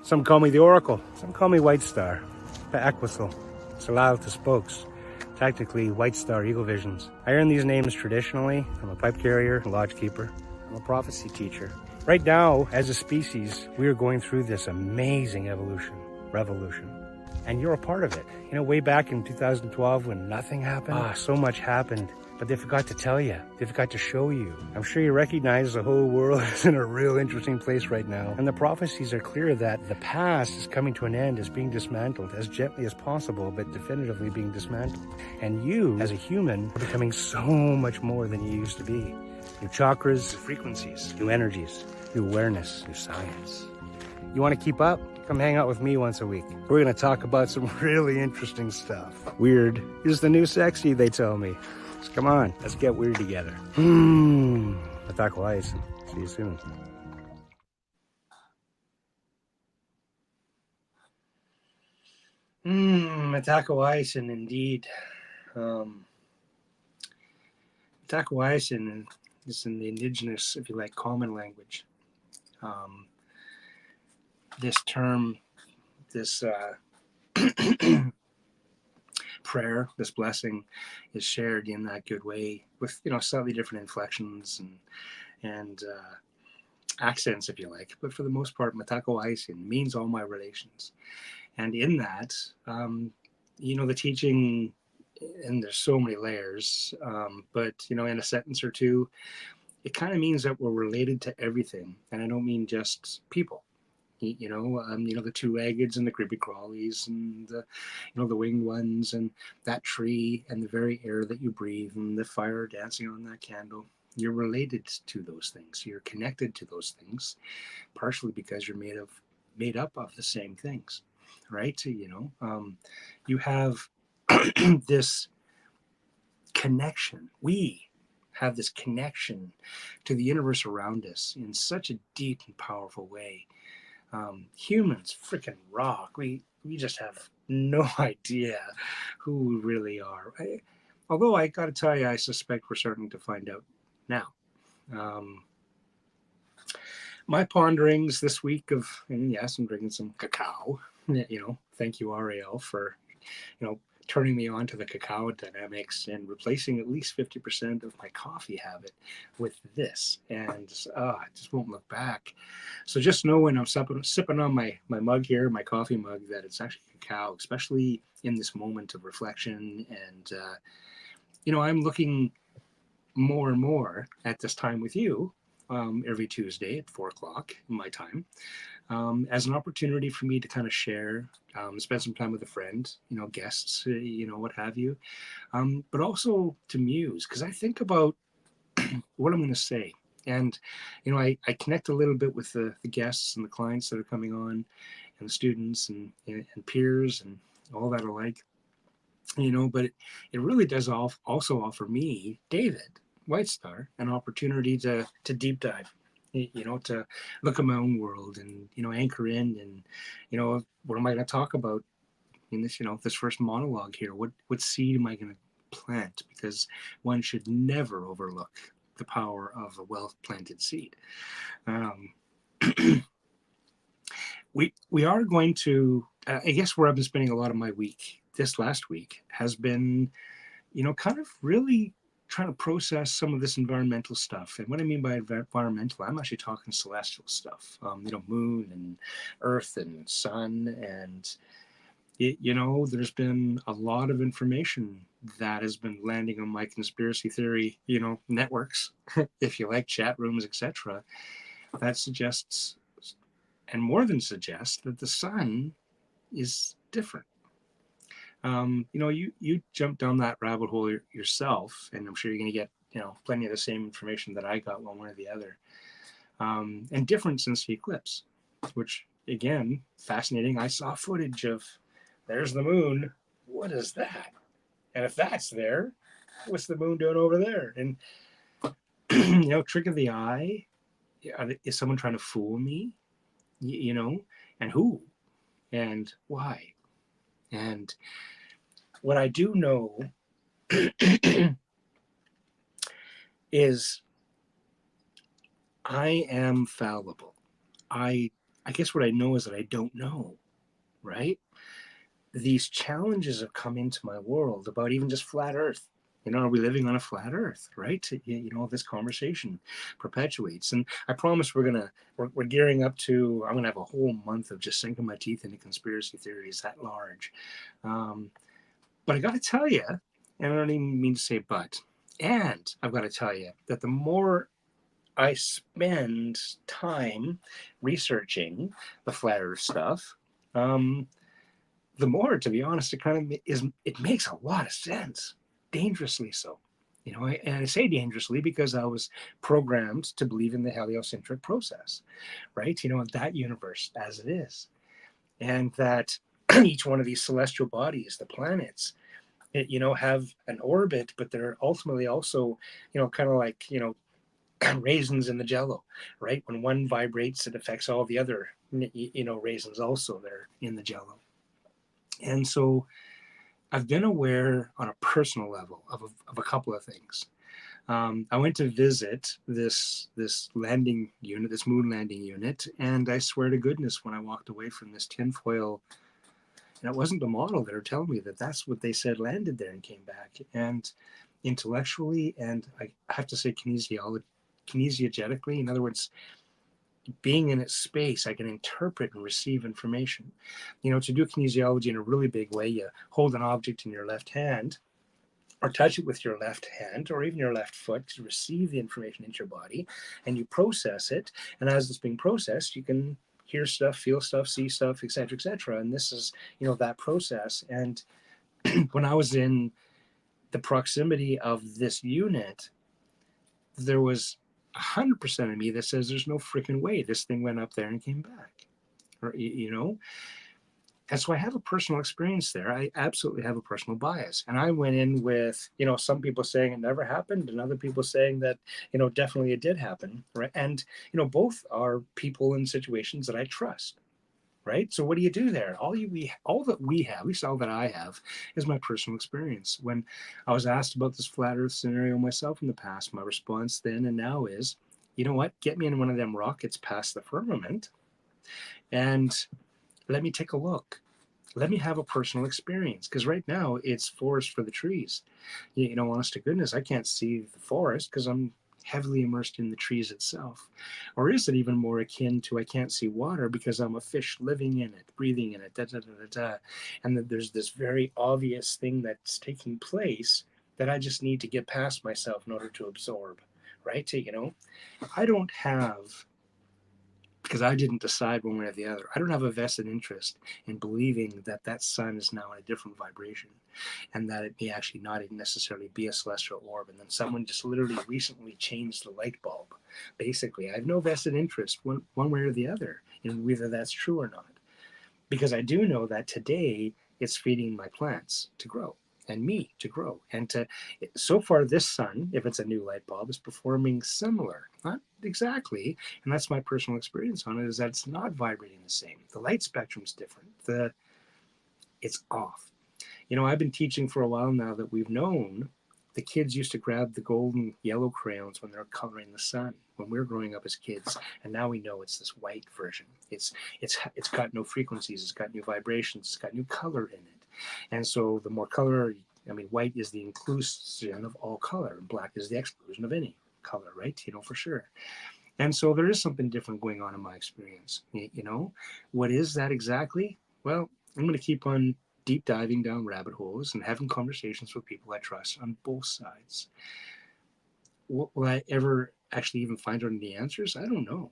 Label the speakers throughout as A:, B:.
A: Some call me the Oracle, some call me White Star, the Equisal, Salal to Spokes, tactically White Star Eagle Visions. I earn these names traditionally. I'm a pipe carrier, a lodge keeper, I'm a prophecy teacher. Right now, as a species, we are going through this amazing revolution. And you're a part of it. You know, way back in 2012 when nothing happened, so much happened. But they forgot to tell you. They forgot to show you. I'm sure you recognize the whole world is in a real interesting place right now. And the prophecies are clear that the past is coming to an end, is being dismantled as gently as possible, but definitively being dismantled. And you, as a human, are becoming so much more than you used to be. New chakras, new frequencies, new energies, new awareness, new science. You want to keep up? Come hang out with me once a week. We're going to talk about some really interesting stuff. Weird is the new sexy, they tell me. So come on, let's get weird together. Atako Ice. See you soon. Atako Ice, and indeed. Atako Ice is in the indigenous, if you like, common language. This term, this prayer, this blessing is shared in that good way with, you know, slightly different inflections and accents, if you like. But for the most part, Matako Aisin means all my relations. And in that, you know, the teaching, and there's so many layers, but, you know, in a sentence or two, it kind of means that we're related to everything. And I don't mean just people. You know, the two-leggeds and the creepy crawlies and the, you know, the winged ones and that tree and the very air that you breathe and the fire dancing on that candle. You're related to those things. You're connected to those things, partially because you're made up of the same things, right? You know, you have this connection. We have this connection to the universe around us in such a deep and powerful way. Humans freaking rock. We just have no idea who we really are. Although I got to tell you, I suspect we're starting to find out now. My ponderings this week and yes, I'm drinking some cacao. You know, thank you, Ariel, for, you know, turning me on to the cacao dynamics and replacing at least 50% of my coffee habit with this. And I just won't look back. So just know when I'm sipping on my mug here, my coffee mug, that it's actually cacao, especially in this moment of reflection. And, you know, I'm looking more and more at this time with you every Tuesday at 4:00 my time. As an opportunity for me to kind of share, spend some time with a friend, you know, guests, you know, what have you, but also to muse, because I think about what I'm going to say. And, you know, I connect a little bit with the guests and the clients that are coming on and the students and peers and all that alike, you know, but it really does also offer me, David White Star, an opportunity to deep dive, you know, to look at my own world and, you know, anchor in and, you know, what am I going to talk about in this, you know, this first monologue here? What seed am I going to plant? Because one should never overlook the power of a well-planted seed. We are going to, I guess where I've been spending a lot of my week, this last week, has been, you know, kind of really trying to process some of this environmental stuff. And what I mean by environmental, I'm actually talking celestial stuff, you know, moon and earth and sun. And, you know, there's been a lot of information that has been landing on my conspiracy theory, you know, networks, if you like, chat rooms, etc., that suggests, and more than suggests, that the sun is different. You know, you jump down that rabbit hole yourself, and I'm sure you're going to get, you know, plenty of the same information that I got, one way or the other. And different since the eclipse, which, again, fascinating. I saw footage of, there's the moon. What is that? And if that's there, what's the moon doing over there? And, you know, trick of the eye. Is someone trying to fool me? You know, and who? And why? And what I do know is I am fallible. I I guess what I know is that I don't know, right? These challenges have come into my world about even just flat earth. Are we living on a flat earth, right? This conversation perpetuates. And I promise we're gearing up to, I'm gonna have a whole month of just sinking my teeth into conspiracy theories that large. um, but I gotta tell you, and I don't even mean to say and I've got to tell you that the more I spend time researching the flat earth stuff, um, the more, to be honest, it makes a lot of sense, dangerously so. And I say dangerously because I was programmed to believe in the heliocentric process, right? That universe as it is, and that each one of these celestial bodies, the planets, have an orbit, but they're ultimately also, kind of like, raisins in the jello, right? When one vibrates, it affects all the other, raisins also they're in the jello. And so I've been aware on a personal level of a couple of things. I went to visit this landing unit, this moon landing unit, and I swear to goodness, when I walked away from this tinfoil, and it wasn't the model that were telling me that that's what they said landed there and came back. And intellectually, and I have to say kinesiologically, in other words, being in its space, I can interpret and receive information. To do kinesiology in a really big way, you hold an object in your left hand or touch it with your left hand or even your left foot to receive the information into your body, and you process it. And as it's being processed, you can hear stuff, feel stuff, see stuff, etc., etc. And this is, that process. And when I was in the proximity of this unit, there was 100% of me that says there's no freaking way this thing went up there and came back. Or, and so I have a personal experience there. I absolutely have a personal bias. And I went in with, some people saying it never happened and other people saying that, definitely it did happen. Right. And, both are people in situations that I trust. Right. So what do you do there? All that we have, at least all that I have, is my personal experience. When I was asked about this flat earth scenario myself in the past, my response then and now is, you know what? Get me in one of them rockets past the firmament and let me take a look. Let me have a personal experience, because right now it's forest for the trees. Honest to goodness, I can't see the forest because I'm heavily immersed in the trees itself. Or is it even more akin to I can't see water because I'm a fish living in it, breathing in it, da da da da da. And that there's this very obvious thing that's taking place that I just need to get past myself in order to absorb, right? I don't have, because I didn't decide one way or the other. I don't have a vested interest in believing that that sun is now in a different vibration and that it may actually not even necessarily be a celestial orb. And then someone just literally recently changed the light bulb. Basically, I have no vested interest one way or the other in whether that's true or not. Because I do know that today it's feeding my plants to grow and me to grow. And so far, this sun, if it's a new light bulb, is performing similar. Not exactly, and that's my personal experience on it, is that it's not vibrating the same. The light spectrum's different. It's off. I've been teaching for a while now that we've known the kids used to grab the golden yellow crayons when they're coloring the sun when we were growing up as kids, and now we know it's this white version. It's got no frequencies, it's got new vibrations, it's got new color in it. And so the more color, white is the inclusion of all color, and black is the exclusion of any color, right? For sure. And so there is something different going on in my experience. What is that exactly? Well, I'm going to keep on deep diving down rabbit holes and having conversations with people I trust on both sides. Will I ever actually even find out the answers? I don't know.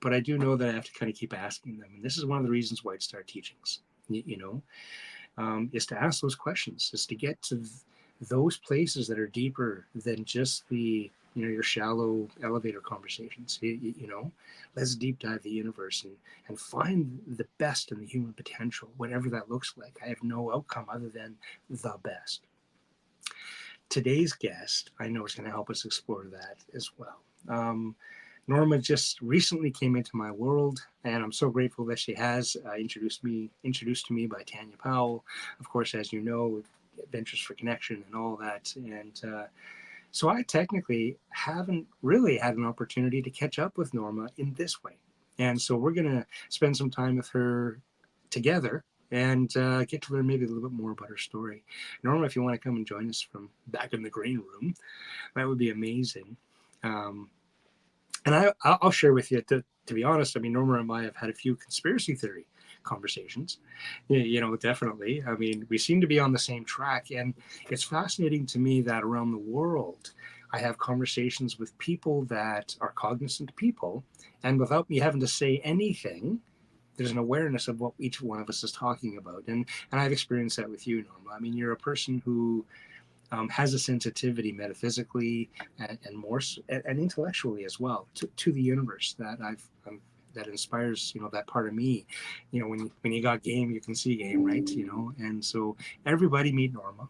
A: But I do know that I have to kind of keep asking them. And this is one of the reasons why I start teachings, is to ask those questions, is to get to those places that are deeper than just the, your shallow elevator conversations. Let's deep dive the universe and find the best in the human potential, whatever that looks like. I have no outcome other than the best. Today's guest, I know, is going to help us explore that as well. Norma just recently came into my world, and I'm so grateful that she has introduced to me by Tanya Powell. Of course, as you know, Ventures for Connection and all that. And so I technically haven't really had an opportunity to catch up with Norma in this way. And so we're going to spend some time with her together and get to learn maybe a little bit more about her story. Norma, if you want to come and join us from back in the green room, that would be amazing. And I'll share with you, to be honest, I mean, Norma and I have had a few conspiracy theory conversations, definitely. I mean, we seem to be on the same track. And it's fascinating to me that around the world, I have conversations with people that are cognizant people. And without me having to say anything, there's an awareness of what each one of us is talking about. And I've experienced that with you, Norma. I mean, you're a person who has a sensitivity metaphysically and more and intellectually as well to the universe that that inspires that part of me. When you got game, you can see game, right? And so everybody meet Norma.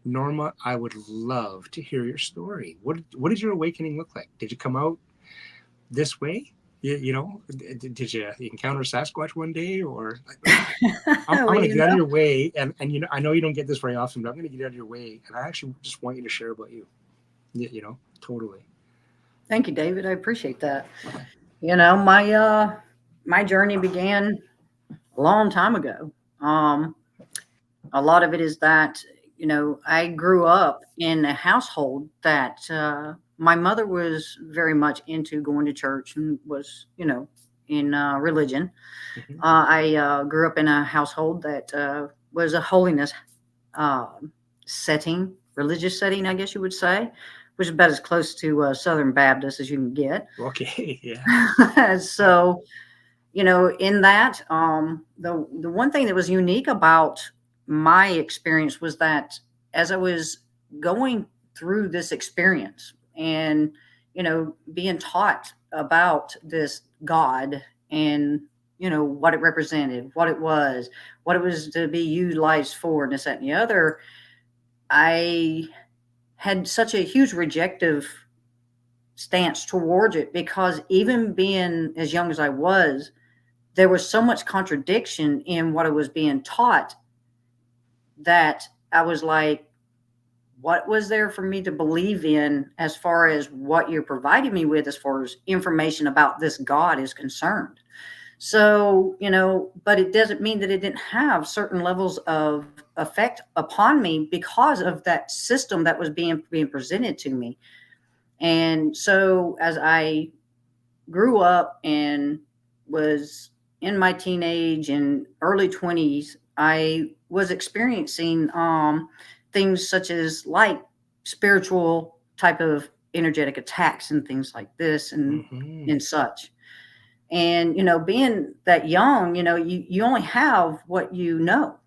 A: Norma, I would love to hear your story. What did your awakening look like? Did you come out this way? Did you encounter Sasquatch one day, or I'm going to get out of your way, and I know you don't get this very often, but I'm going to get out of your way, and I actually just want you to share about you. Totally.
B: Thank you, David. I appreciate that. My journey began a long time ago. A lot of it is that I grew up in a household that my mother was very much into going to church and was in religion.
A: Mm-hmm.
B: I grew up in a household that was a holiness uh, setting, religious setting, I guess you would say, which is about as close to Southern Baptist as you can get.
A: Okay, yeah.
B: So, in that, the one thing that was unique about my experience was that as I was going through this experience and being taught about this God and what it represented, what it was to be utilized for, and this, that, and the other, I had such a huge rejective stance towards it because even being as young as I was, there was so much contradiction in what I was being taught that I was like, what was there for me to believe in as far as what you're providing me with as far as information about this God is concerned? So, but it doesn't mean that it didn't have certain levels of effect upon me because of that system that was being presented to me. And so as I grew up and was in my teenage and early 20s, I was experiencing things such as like spiritual type of energetic attacks and things like this and such. And being that young, you only have what you know,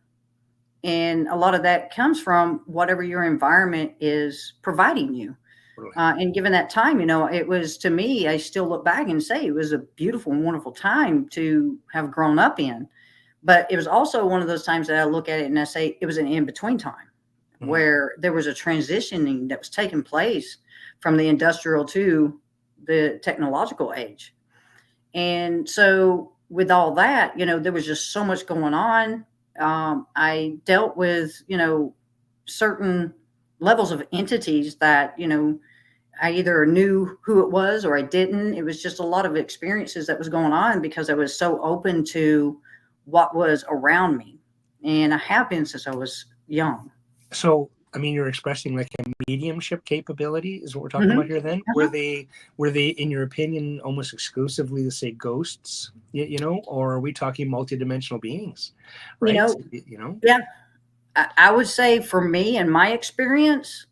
B: and a lot of that comes from whatever your environment is providing you. And given that time, it was, to me, I still look back and say it was a beautiful and wonderful time to have grown up in. But it was also one of those times that I look at it and I say it was an in-between time where there was a transitioning that was taking place from the industrial to the technological age. And so with all that, there was just so much going on. I dealt with, certain levels of entities that, I either knew who it was or I didn't. It was just a lot of experiences that was going on because I was so open to what was around me. And I have been since I was young.
A: So, I mean, you're expressing like a mediumship capability is what we're talking about here then?
B: Uh-huh.
A: Were they, in your opinion, almost exclusively, say, ghosts, or are we talking multidimensional beings, right?
B: Yeah, I would say for me and my experience,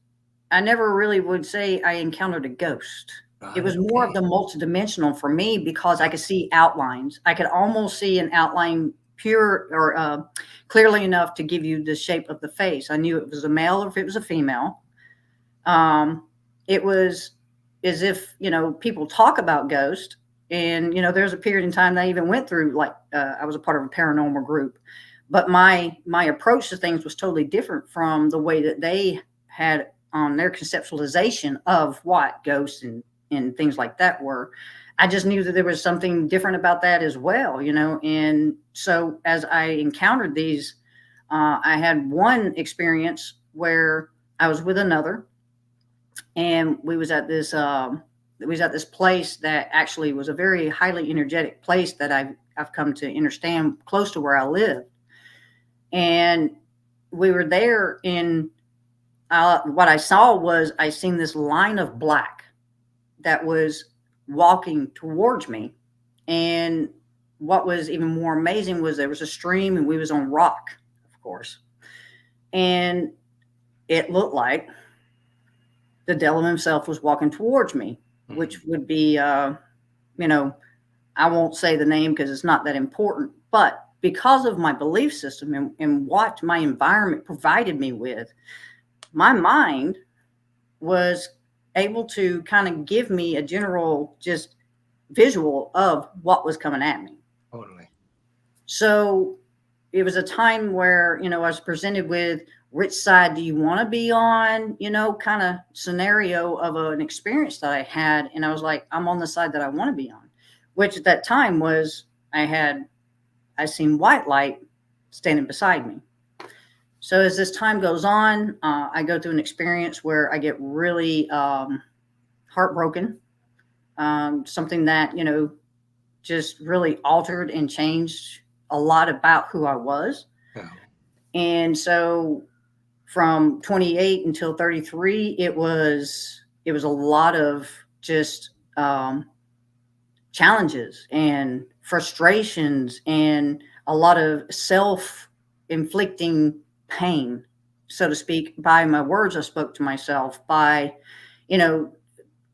B: I never really would say I encountered a ghost. It was more of
A: Okay.
B: the multidimensional for me because I could see outlines. I could almost see an outline pure or clearly enough to give you the shape of the face. I knew it was a male or if it was a female. It was as if, people talk about ghosts. And, there's a period in time that I even went through, like I was a part of a paranormal group. But my approach to things was totally different from the way that they had on their conceptualization of what ghosts and things like that were. I just knew that there was something different about that as well, And so as I encountered these, I had one experience where I was with another, and we was at we was at this place that actually was a very highly energetic place that I've come to understand close to where I live. And we were there in what I saw was I seen this line of black that was walking towards me. And what was even more amazing was there was a stream and we was on rock, of course. And it looked like the devil himself was walking towards me, which would be, you know, I won't say the name because it's not that important, but because of my belief system and what my environment provided me with, my mind was able to kind of give me a general just visual of what was coming at me.
A: Totally.
B: So it was a time where, I was presented with which side do you want to be on, kind of scenario of an experience that I had. And I was like, I'm on the side that I want to be on, which at that time was I seen white light standing beside me. So as this time goes on, I go through an experience where I get really heartbroken. Something that, just really altered and changed a lot about who I was.
A: Oh.
B: And so from 28 until 33, it was a lot of just challenges and frustrations and a lot of self-inflicting pain, so to speak, by my words I spoke to myself, by,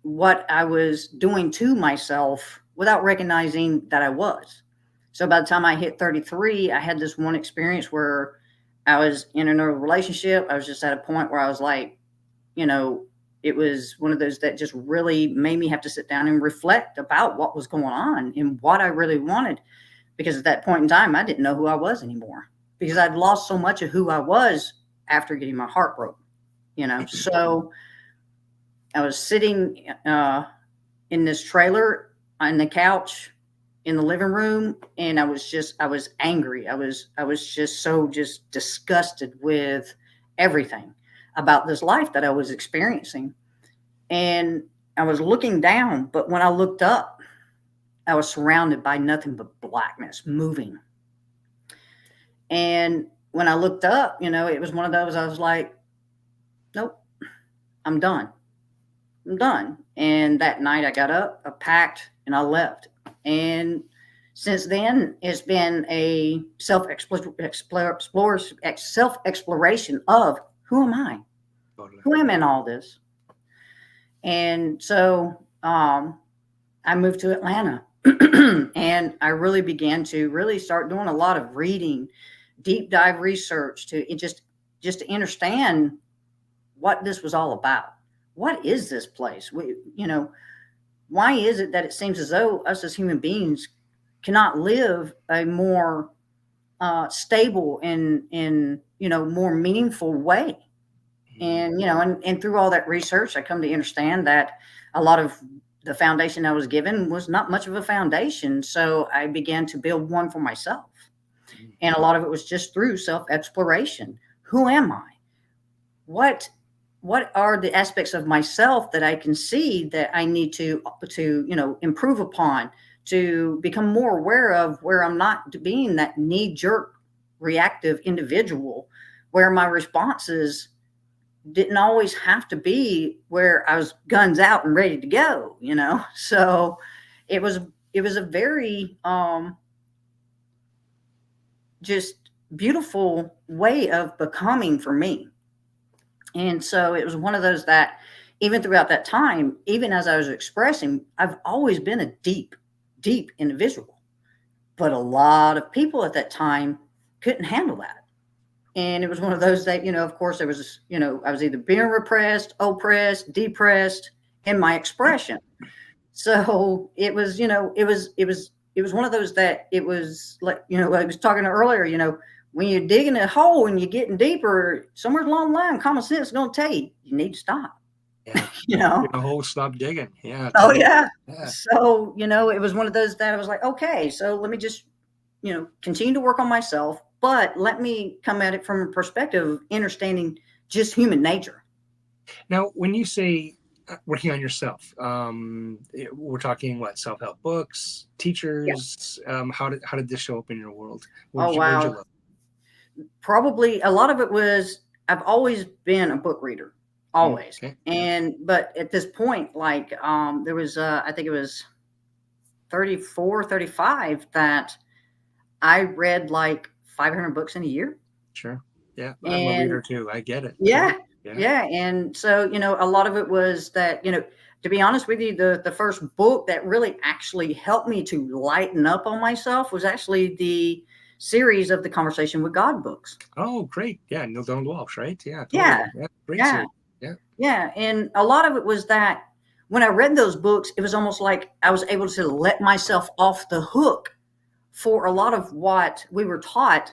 B: what I was doing to myself without recognizing that I was. So by the time I hit 33, I had this one experience where I was in another relationship. I was just at a point where I was like, it was one of those that just really made me have to sit down and reflect about what was going on and what I really wanted. Because at that point in time, I didn't know who I was anymore because I'd lost so much of who I was after getting my heart broken, So I was sitting in this trailer on the couch in the living room, and I was angry. I was just so just disgusted with everything about this life that I was experiencing. And I was looking down, but when I looked up, I was surrounded by nothing but blackness moving. And when I looked up, it was one of those, I was like, nope, I'm done. I'm done. And that night I got up, I packed, and I left. And since then, it's been a self-exploration of who am I?
A: Totally.
B: Who am I in all this? And so I moved to Atlanta and I really began to really start doing a lot of reading, deep dive research to just to understand what this was all about. What is this place? Why is it that it seems as though us as human beings cannot live a more stable and more meaningful way? And, and through all that research, I come to understand that a lot of the foundation I was given was not much of a foundation. So I began to build one for myself. And a lot of it was just through self-exploration. Who am I? What are the aspects of myself that I can see that I need to improve upon, to become more aware of, where I'm not being that knee-jerk reactive individual, where my responses didn't always have to be where I was guns out and ready to go, So it was a very just beautiful way of becoming for me. And so it was one of those that even throughout that time, even as I was expressing, I've always been a deep, deep individual. But a lot of people at that time couldn't handle that. And it was one of those that, of course, there was, I was either being repressed, oppressed, depressed in my expression. So it was, it was one of those that it was like, I was talking earlier, when you're digging a hole and you're getting deeper, somewhere along the line, common sense is going to tell you, you need to stop.
A: Yeah. The hole, stop digging. Yeah.
B: Oh, yeah. So, it was one of those that I was like, okay, so let me just, continue to work on myself, but let me come at it from a perspective of understanding just human nature.
A: Now, when you say Working on yourself. We're talking what, self-help books,
B: Yeah.
A: teachers. How did this show up in your world?
B: Oh,
A: Where'd you
B: wow.
A: look?
B: Probably a lot of it was, I've always been a book reader, always.
A: Okay. Yeah.
B: And, but at this point, like, there was, I think it was 34, 35 that I read like 500 books in a year.
A: Sure. Yeah. I'm a reader
B: And
A: too. I get it.
B: yeah,
A: Totally. Yeah.
B: yeah. And so, a lot of it was that, to be honest with you, the first book that really actually helped me to lighten up on myself was actually the series of the Conversation with God books.
A: Oh, great. Yeah. Neil Donald Walsh, right? Yeah.
B: Yeah,
A: Totally. Yeah. Great
B: yeah,
A: series. Yeah.
B: yeah. And a lot of it was that when I read those books, it was almost like I was able to let myself off the hook for a lot of what we were taught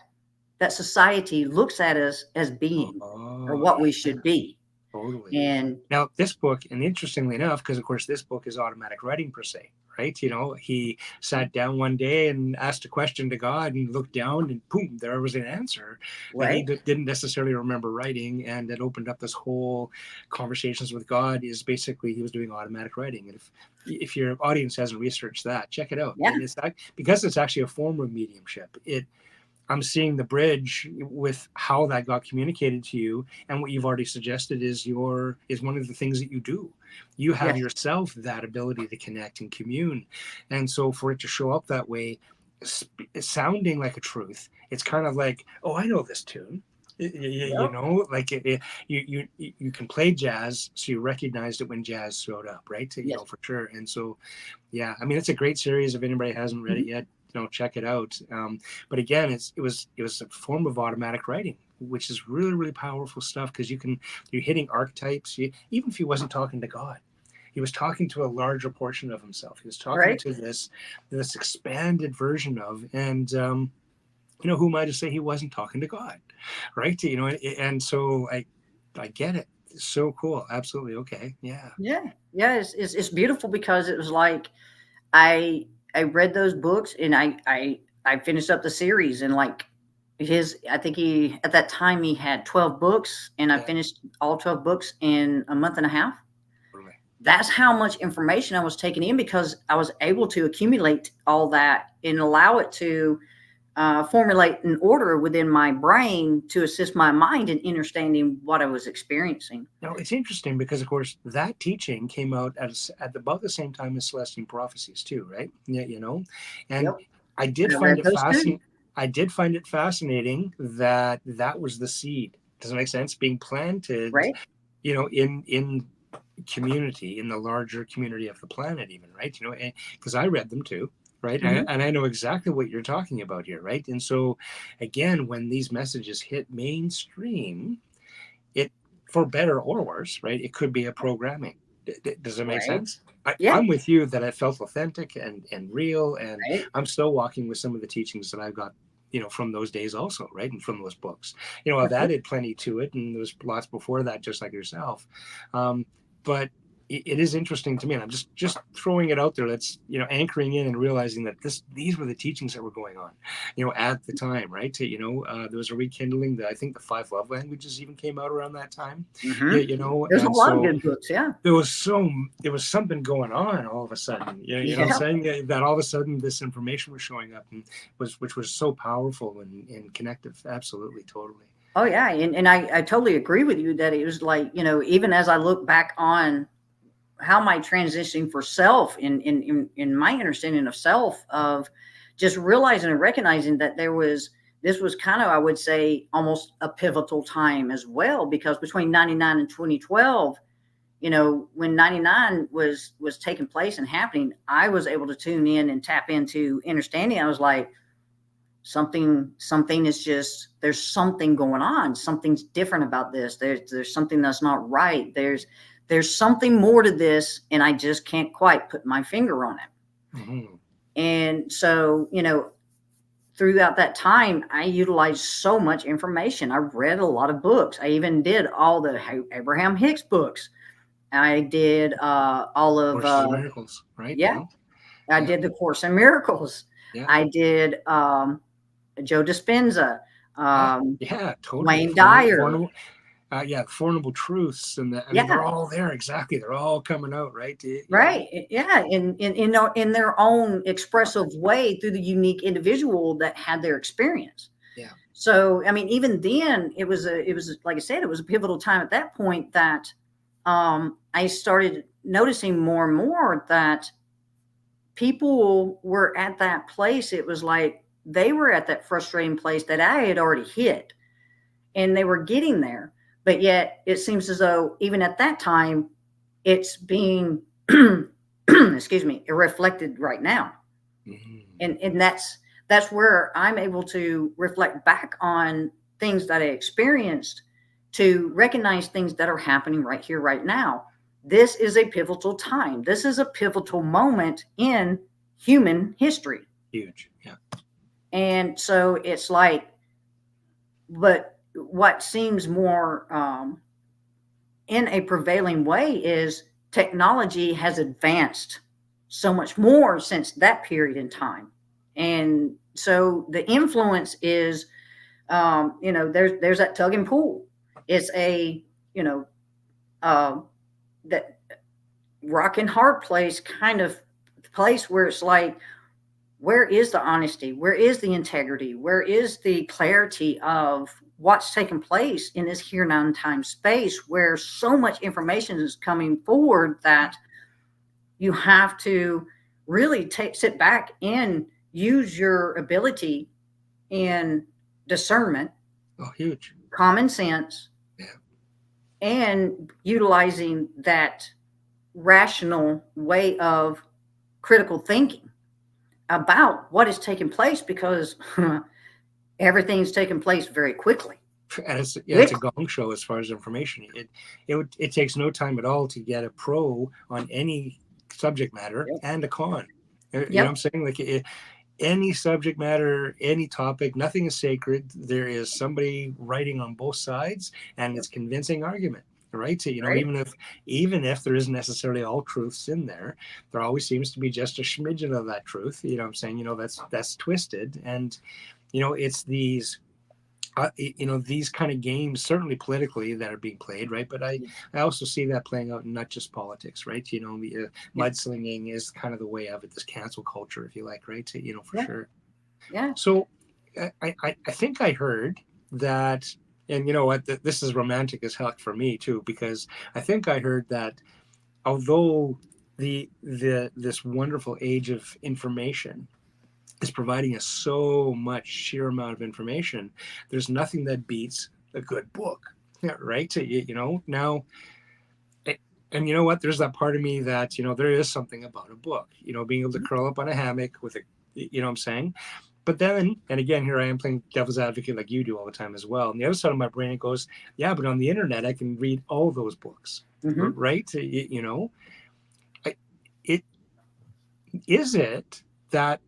B: that society looks at us as being or
A: Oh,
B: what we
A: yeah.
B: should be.
A: Totally.
B: And
A: Now, this book, and interestingly enough, because of course this book is automatic writing per se, right? He sat down one day and asked a question to God and looked down, and boom, there was an answer that he
B: right,
A: didn't necessarily remember writing, and it opened up this whole conversations with God. Is basically he was doing automatic writing, and if your audience hasn't researched that, check it out.
B: yeah,
A: It's because it's actually a form of mediumship. I'm seeing the bridge with how that got communicated to you, and what you've already suggested is one of the things that you do. You have
B: yes,
A: yourself that ability to connect and commune, and so for it to show up that way, sounding like a truth, it's kind of like, oh, I know this tune.
B: yep,
A: Like you can play jazz, so you recognized it when jazz showed up, right?
B: yes,
A: For sure. And so yeah, I mean, it's a great series. If anybody hasn't read it
B: mhm,
A: yet, check it out. But again, it was a form of automatic writing, which is really really powerful stuff because you're hitting archetypes. Even if he wasn't talking to God, he was talking to a larger portion of himself. He was talking
B: right,
A: to this expanded version of, and who am I to say he wasn't talking to God, right? And so I get it. So cool. Absolutely. Okay. Yeah.
B: yeah, yeah. It's beautiful because it was like I read those books and I finished up the series and like I think he at that time he had 12 books and I
A: Yeah.
B: finished all 12 books in a month and a half.
A: Totally.
B: That's how much information I was taking in because I was able to accumulate all that and allow it to formulate an order within my brain to assist my mind in understanding what I was experiencing.
A: Now it's interesting because, of course, that teaching came out at about the same time as Celestine Prophecies, too, right? Yeah, and
B: Yep.
A: I
B: And
A: did
B: I
A: find
B: read
A: it
B: those too.
A: fascinating. I did find it fascinating that that was the seed. Does it make sense? Being planted,
B: Right.
A: in community, in the larger community of the planet, even, right? Because I read them too. Right.
B: Hmm.
A: And I know exactly what you're talking about here. Right. And so, again, when these messages hit mainstream, it, for better or worse, right? It could be a programming. Does it make
B: Right.
A: sense?
B: Yeah.
A: I'm with you that it felt authentic and real, and
B: Right.
A: I'm still walking with some of the teachings that I've got, from those days also, right, and from those books. I've
B: Okay.
A: added plenty to it, and there was lots before that, just like yourself. But it is interesting to me, and I'm just throwing it out there. That's anchoring in and realizing that these were the teachings that were going on, at the time, right? There was a rekindling. That I think the five love languages even came out around that time.
B: Hmm.
A: Yeah,
B: There's a
A: and
B: lot of
A: so
B: good books. Yeah.
A: there was something going on all of a sudden. You know what I'm
B: Yeah.
A: saying? Yeah, that all of a sudden this information was showing up, and which was so powerful and connective. Absolutely, totally.
B: Oh yeah. And I totally agree with you that it was like, even as I look back on how my transitioning for self in my understanding of self of just realizing and recognizing that this was kind of, I would say, almost a pivotal time as well, because between 99 and 2012, when 99 was taking place and happening, I was able to tune in and tap into understanding. I was like, something is just, there's something going on, something's different about this, there's something that's not right, there's something more to this and I just can't quite put my finger on it.
A: Hmm.
B: And so, throughout that time I utilized so much information. I read a lot of books. I even did all the Abraham Hicks books. I did all of
A: Courses of Miracles, right?
B: yeah, I
A: Yeah,
B: did the Course in Miracles.
A: yeah.
B: I did Joe Dispenza,
A: Ah,
B: um,
A: yeah, totally.
B: Wayne Dyer.
A: Yeah, Four Noble Truths, and I mean, they're
B: Yeah,
A: all there. Exactly, they're all coming out, right?
B: right. Yeah, in their own expressive way through the unique individual that had their experience.
A: Yeah.
B: So, I mean, even then, it was like I said, it was a pivotal time at that point that I started noticing more and more that people were at that place. It was like they were at that frustrating place that I had already hit, and they were getting there. But yet, it seems as though even at that time, it's being, excuse me, reflected right now.
A: Mhm.
B: And that's where I'm able to reflect back on things that I experienced, to recognize things that are happening right here, right now. This is a pivotal time. This is a pivotal moment in human history.
A: Huge. Yeah.
B: And so it's like, but what seems more in a prevailing way is technology has advanced so much more since that period in time. And so the influence is, there's that tug and pull. It's a, you know, uh, that rock and hard place kind of place where it's like, where is the honesty? Where is the integrity? Where is the clarity of what's taking place in this here now and time space where so much information is coming forward that you have to really sit back and use your ability in discernment,
A: Oh, huge.
B: common sense,
A: Yeah.
B: and utilizing that rational way of critical thinking about what is taking place, because everything's taking place very quickly.
A: And it's a
B: Quickly.
A: gong show as far as information. It takes no time at all to get a pro on any subject matter
B: Yep.
A: and a con. You know what I'm
B: Yep.
A: saying? Like any subject matter, any topic, nothing is sacred. There is somebody writing on both sides, and
B: Yep.
A: it's convincing argument, right? So,
B: Right.
A: even if there isn't necessarily all truths in there, there always seems to be just a smidgen of that truth. You know what I'm saying? That's twisted, and it's these kind of games, certainly politically, that are being played, right? But I also see that playing out in not just politics, right? The
B: Yep.
A: mudslinging is kind of the way of it, this cancel culture, if you like, right? For
B: Yeah.
A: sure.
B: Yeah.
A: So I think I heard that, and you know what, this is romantic as heck for me too, because I think I heard that although the this wonderful age of information is providing us so much sheer amount of information, there's nothing that beats a good book. Yeah, right. So, now, and you know what? There's that part of me that there is something about a book. Being able to curl up on a hammock with a, what I'm saying. But then, and again, here I am playing devil's advocate like you do all the time as well. And the other side of my brain goes, yeah, but on the internet I can read all those books,
B: Mm-hmm.
A: right? It is it that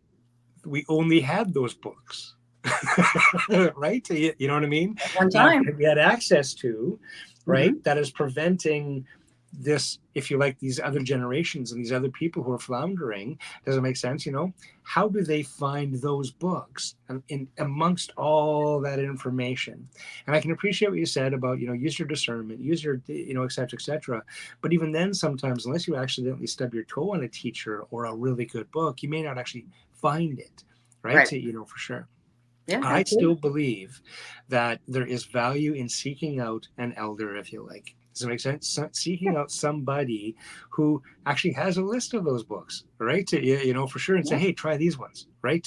A: we only had those books, right? You know what I mean?
B: At one
A: That
B: time.
A: we had access to, right?
B: Mm-hmm.
A: That is preventing this, if you like, these other generations and these other people who are floundering. Does it make sense? How do they find those books in amongst all that information? And I can appreciate what you said about, use your discernment, use your, et cetera, et cetera. But even then, sometimes, unless you accidentally stub your toe on a teacher or a really good book, you may not actually find it, right?
B: Right.
A: For sure.
B: Yeah.
A: I still
B: Absolutely.
A: believe that there is value in seeking out an elder, if you like. Does it make sense?
B: Yeah.
A: Seeking out somebody who actually has a list of those books, right? For sure, and say,
B: Yeah.
A: hey, try these ones, right?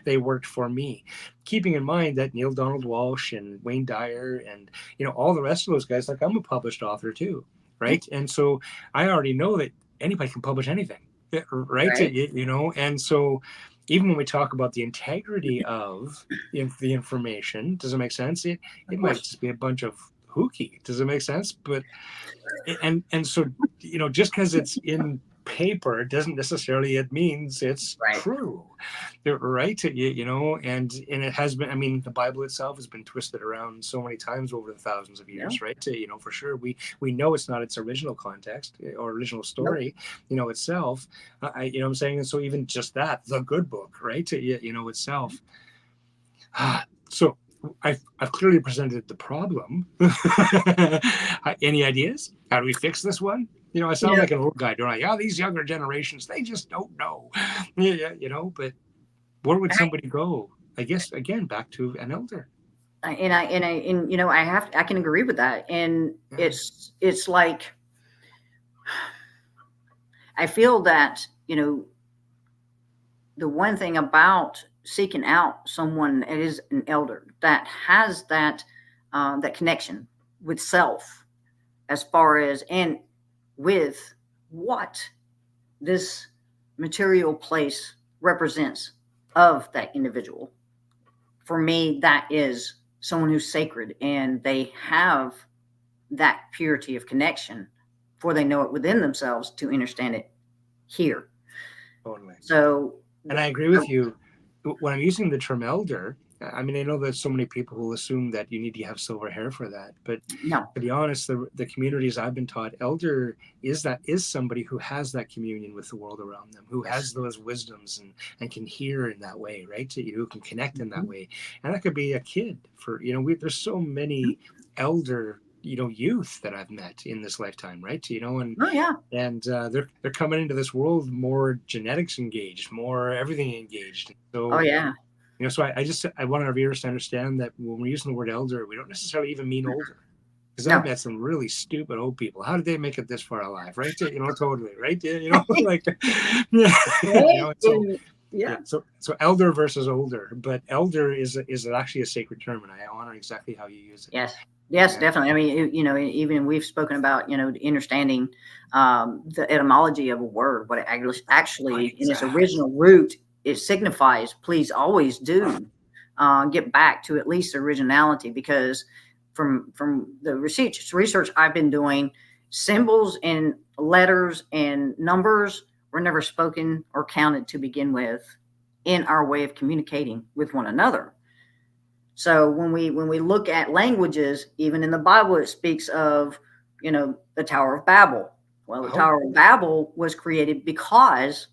A: They worked for me. Keeping in mind that Neil Donald Walsh and Wayne Dyer and all the rest of those guys, like, I'm a published author too,
B: Yeah.
A: right? And so I already know that anybody can publish anything, right?
B: Right.
A: And so even when we talk about the integrity of the information, does it make sense? It
B: Of
A: might
B: course.
A: just be a bunch of hooky. Does it make sense? But and so just because it's in paper doesn't necessarily it means it's
B: Right.
A: true, right? And it has been. I mean, the Bible itself has been twisted around so many times over the thousands of
B: Yeah.
A: years, right? For sure, we know it's not its original context or original
B: Nope.
A: story, itself. I'm saying, and so even just that, the good book, right? Itself. So I've clearly presented the problem. Any ideas? How do we fix this one? I
B: You
A: sound
B: know,
A: like an old guy, don't I? Oh, these younger generations, they just don't know. Yeah, but where would somebody go? I guess again back to an elder.
B: I can agree with that. And
A: Yeah.
B: it's like, I feel that, the one thing about seeking out someone that is an elder that has that connection with self, as far as and with what this material place represents of that individual. For me, that is someone who's sacred, and they have that purity of connection, for they know it within themselves to understand it here.
A: Totally.
B: So,
A: And I agree with you. When I'm using the term elder, I mean, I know that so many people will assume that you need to have silver hair for that. But
B: no.
A: to be honest, the communities I've been taught, elder is somebody who has that communion with the world around them, who
B: Yes.
A: has those wisdoms and can hear in that way, right? So, who can connect in that
B: Mhm.
A: way. And that could be a kid for, there's so many elder, youth that I've met in this lifetime, right?
B: Oh yeah.
A: And they're coming into this world more genetics engaged, more everything engaged.
B: Oh
A: So
B: yeah.
A: so I want our viewers to understand that when we're using the word elder, we don't necessarily even mean older, because I've
B: No.
A: met some really stupid old people. How did they make it this far alive, right? Totally, right? Like, yeah,
B: Right?
A: so
B: Yeah.
A: elder versus older, but elder is actually a sacred term, and I honor exactly how you use it.
B: Yes. Yes,
A: Yeah.
B: definitely. I mean, even we've spoken about, understanding the etymology of a word, what it actually in its
A: Exactly.
B: original root it signifies. Please always do get back to at least originality, because from the research I've been doing, symbols and letters and numbers were never spoken or counted to begin with in our way of communicating with one another. So when we look at languages, even in the Bible, it speaks of, the Tower of Babel. Well, the
A: Oh,
B: Tower of Babel was created because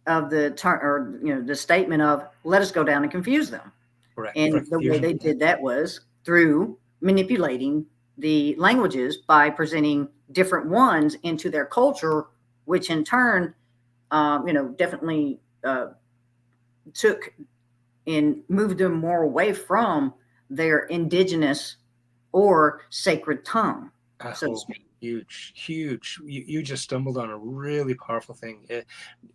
B: of the statement of, "Let us go down and confuse them."
A: correct. For
B: And the way
A: confusion.
B: they
A: Yeah.
B: did that was through manipulating the languages by presenting different ones into their culture, which in turn, definitely took and moved them more away from their indigenous or sacred tongue, so to
A: Oh,
B: speak.
A: huge, huge. You just stumbled on a really powerful thing.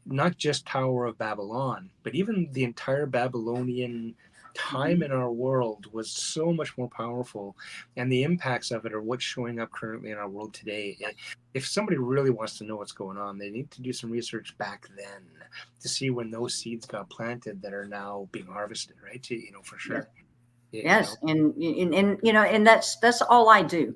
A: Not just Tower of Babylon, but even the entire Babylonian time
B: Mhm.
A: in our world was so much more powerful. And the impacts of it are what's showing up currently in our world today. If somebody really wants to know what's going on, they need to do some research back then to see when those seeds got planted that are now being harvested, right? For
B: Yes,
A: sure.
B: yes, and that's all I do.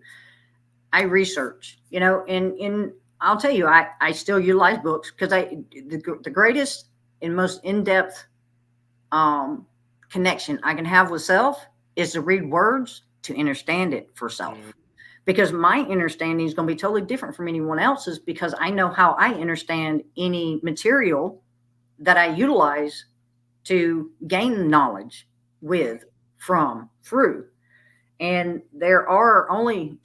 B: I research, and I'll tell you, I still utilize books, because the greatest and most in depth um, connection I can have with self is to read words to understand it for
A: Mm,
B: self. Because my understanding is going to be totally different from anyone else's, because I know how I understand any material that I utilize to gain knowledge
A: right.
B: with, from, through. And there are only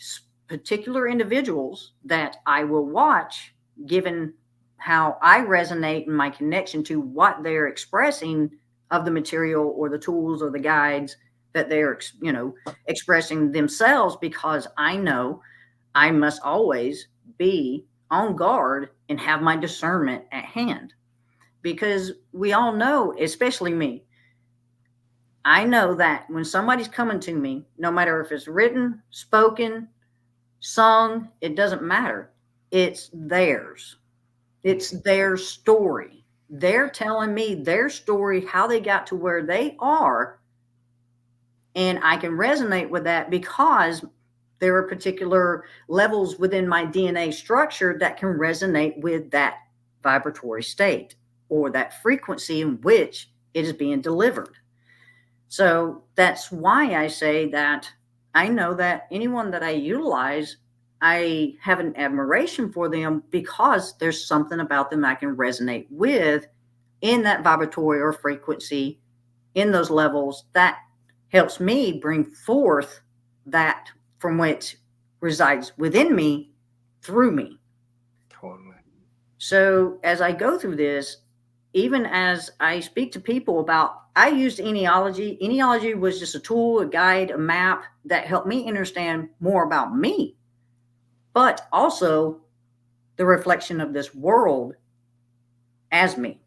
B: particular individuals that I will watch, given how I resonate in my connection to what they're expressing of the material or the tools or the guides that they're, expressing themselves, because I know I must always be on guard and have my discernment at hand. Because we all know, especially me, I know that when somebody's coming to me, no matter if it's written, spoken, sung, it doesn't matter. It's theirs. It's
A: Mm,
B: their story. They're
A: yeah.
B: telling me their story, how they got to where they are. And I can resonate with that, because there are particular levels within my DNA structure that can resonate with that vibratory state, or that frequency in which it is being delivered. So that's why I say that I know that anyone that I utilize, I have an admiration for them, because there's something about them I can resonate with in that vibratory or frequency, in those levels, that helps me bring forth that from which resides within me through me.
A: Totally.
B: So as I go through this, even as I speak to people about, I used enealogy. Enealogy was just a tool, a guide, a map that helped me understand more about me, but also the reflection of this world as me.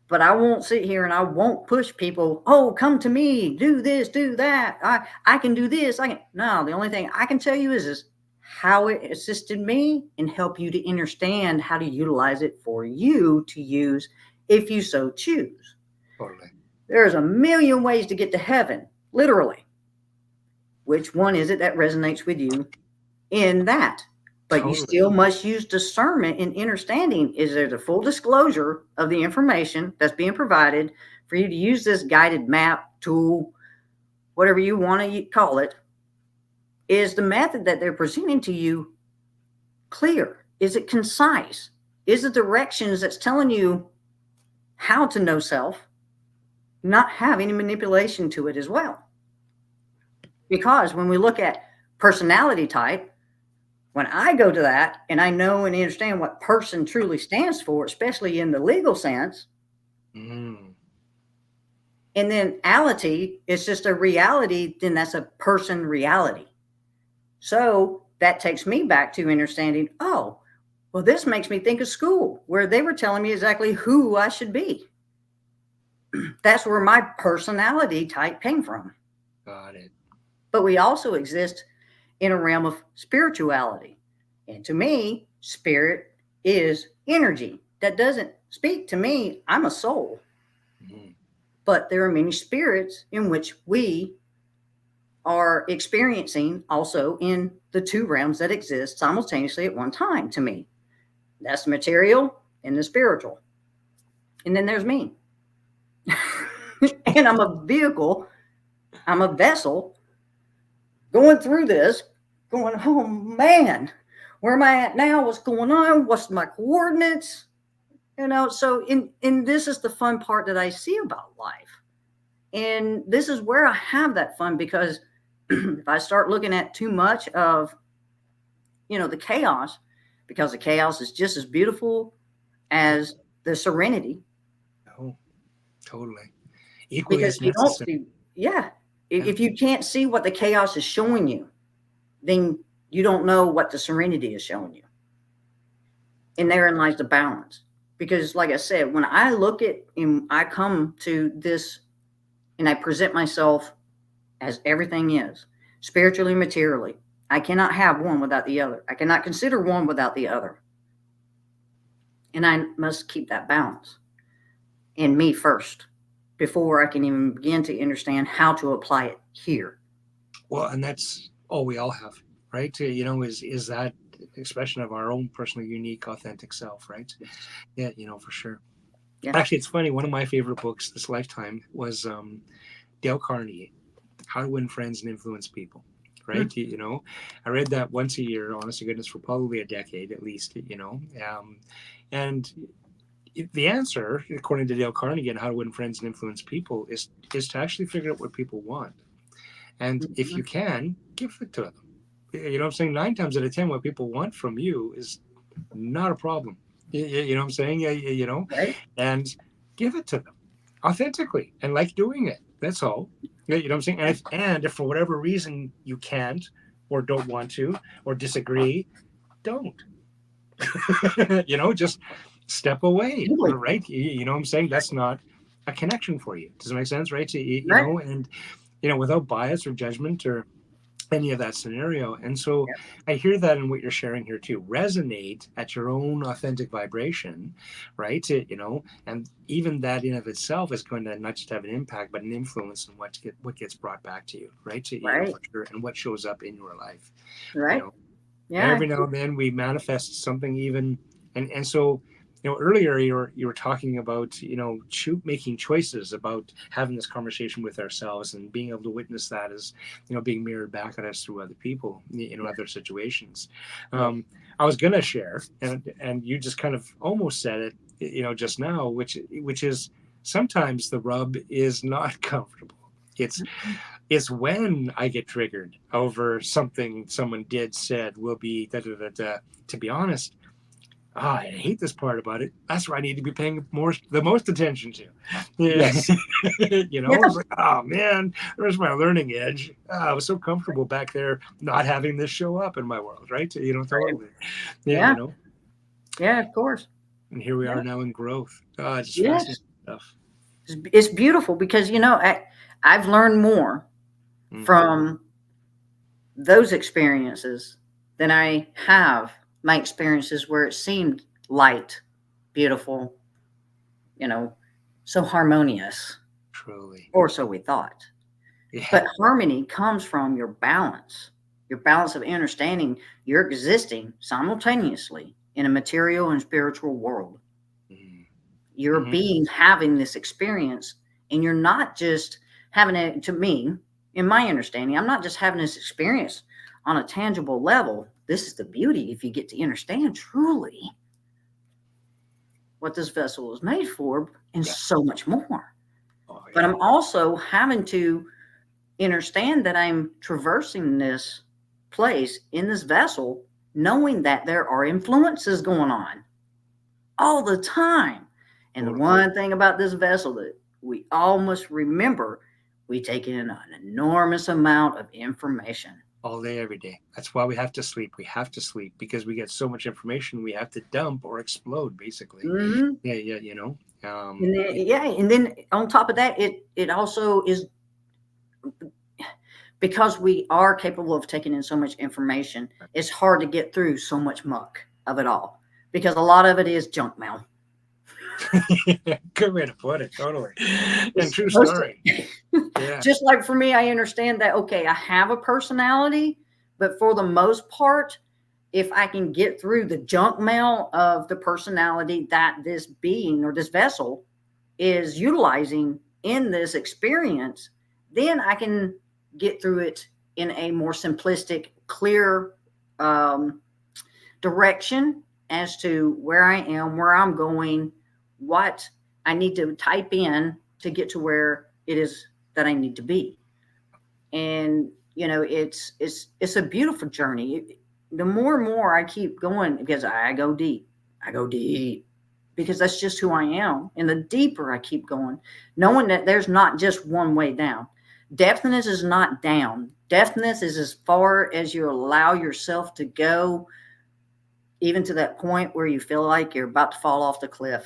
B: But I won't sit here and I won't push people, oh, come to me, do this, do that. I can do this. I can. No, the only thing I can tell you is how it assisted me and help you to understand how to utilize it for you to use if you so choose.
A: Totally.
B: There's a million ways to get to heaven, literally. Which one is it that resonates with you in that? But you
A: Totally.
B: still must use discernment in understanding, is there the full disclosure of the information that's being provided for you to use this guided map, tool, whatever you want to call it? Is the method that they're presenting to you clear? Is it concise? Is it directions that's telling you how to know self, not have any manipulation to it as well? Because when we look at personality type, when I go to that and I know and understand what person truly stands for, especially in the legal sense,
A: Mm.
B: and then ality is just a reality, then that's a person reality. So that takes me back to understanding, oh, well, this makes me think of school where they were telling me exactly who I should be. That's where my personality type came from.
A: Got it.
B: But we also exist in a realm of spirituality. And to me, spirit is energy. That doesn't speak to me. I'm a soul.
A: Mm.
B: But there are many spirits in which we are experiencing also in the two realms that exist simultaneously at one time to me. That's the material and the spiritual. And then there's me. And I'm a vehicle, I'm a vessel going through this, going, oh man, where am I at now? What's going on? What's my coordinates? So in this is the fun part that I see about life. And this is where I have that fun, because if I start looking at too much of, the chaos, because the chaos is just as beautiful as the serenity.
A: Oh, totally. Equally
B: Because
A: as
B: you don't
A: necessary.
B: see, yeah.
A: Yeah.
B: If you can't see what the chaos is showing you, then you don't know what the serenity is showing you. And therein lies the balance. Because, like I said, when I look at and I come to this and I present myself as everything is, spiritually, materially, I cannot have one without the other. I cannot consider one without the other. And I must keep that balance in me first before I can even begin to understand how to apply it here.
A: Well, and that's all we all have, right? Is that expression of our own personally unique, authentic self, right? Yeah, for sure.
B: Yeah.
A: Actually, it's funny. One of my favorite books this lifetime was Dale Carnegie, How to Win Friends and Influence People. Right? I read that once a year, honest to goodness, for probably a decade at least. And the answer, according to Dale Carnegie, and How to Win Friends and Influence People, is to actually figure out what people want. And if you can, give it to them. You know what I'm saying? 9 times out of 10, what people want from you is not a problem. You know what I'm saying?
B: Right.
A: And give it to them authentically and like doing it. That's all. You know what I'm saying? And if for whatever reason you can't or don't want to or disagree, don't. Just step away,
B: Simply.
A: right? You know what I'm saying? That's not a connection for you. Does it make sense, right?
B: Right.
A: And without bias or judgment or any of that scenario. And so
B: Yep.
A: I hear that in what you're sharing here too. Resonate at your own authentic vibration, right? And even that in of itself is going to not just have an impact, but an influence on what gets brought back to you, right?
B: Right.
A: For sure, and what shows up in your life.
B: Right. Yeah.
A: Every now and then we manifest something even, and so earlier you were talking about making choices, about having this conversation with ourselves and being able to witness that as being mirrored back at us through other people, other situations.
B: Yeah.
A: I was gonna share, and you just kind of almost said it just now, which is sometimes the rub is not comfortable. It's when I get triggered over something someone did, said, will be da da da da. To be honest, I hate this part about it. That's where I need to be paying the most attention to. Yeah.
B: Yes. Yeah.
A: It's like, oh man, there's my learning edge. I was so comfortable back there not having this show up in my world, right?
B: Right.
A: Totally. Yeah,
B: Yeah. Yeah, of course.
A: and here we
B: Yeah.
A: are now in growth. It's just fascinating
B: Yes.
A: stuff.
B: It's beautiful because, I've learned more
A: Mm-hmm.
B: from those experiences than I have my experiences where it seemed light, beautiful, you know, so harmonious,
A: Truly.
B: or so we thought.
A: Yeah.
B: But harmony comes from your balance of understanding you're existing simultaneously in a material and spiritual world. You're
A: Mm-hmm.
B: being having this experience, and you're not just having it, to me, in my understanding, I'm not just having this experience on a tangible level. This is the beauty if you get to understand truly what this vessel is made for, and
A: Yeah.
B: so much more.
A: Oh
B: But
A: yeah.
B: I'm also having to understand that I'm traversing this place in this vessel, knowing that there are influences going on all the time. And the
A: Totally.
B: one thing about this vessel that we all must remember, we take in an enormous amount of information.
A: All day, every day. That's why we have to sleep. We have to sleep because we get so much information we have to dump or explode, basically.
B: Hmm.
A: Yeah, yeah,
B: And then, yeah, and then on top of that, it also is because we are capable of taking in so much information. It's hard to get through so much muck of it all because a lot of it is junk mail.
A: Good way to put it. Totally. And
B: It's
A: true
B: most
A: story. Yeah.
B: just like for me, I understand that, okay, I have a personality, but for the most part, if I can get through the junk mail of the personality that this being or this vessel is utilizing in this experience, then I can get through it in a more simplistic, clear um, direction as to where I am, where I'm going, what I need to type in to get to where it is that I need to be. And it's a beautiful journey. The more and more I keep going, because I go deep, because that's just who I am. And the deeper I keep going, knowing that there's not just one way down. Depthness is not down. Depthness is as far as you allow yourself to go, even to that point where you feel like you're about to fall off the cliff,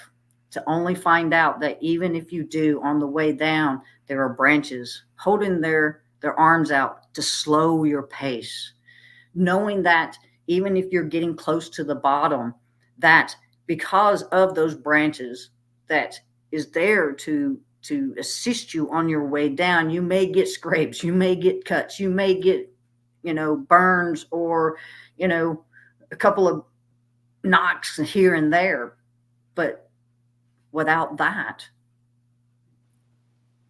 B: to only find out that even if you do, on the way down, there are branches holding their arms out to slow your pace, knowing that even if you're getting close to the bottom, that because of those branches that is there to assist you on your way down, you may get scrapes, you may get cuts, you may get burns, or a couple of knocks here and there. But without that,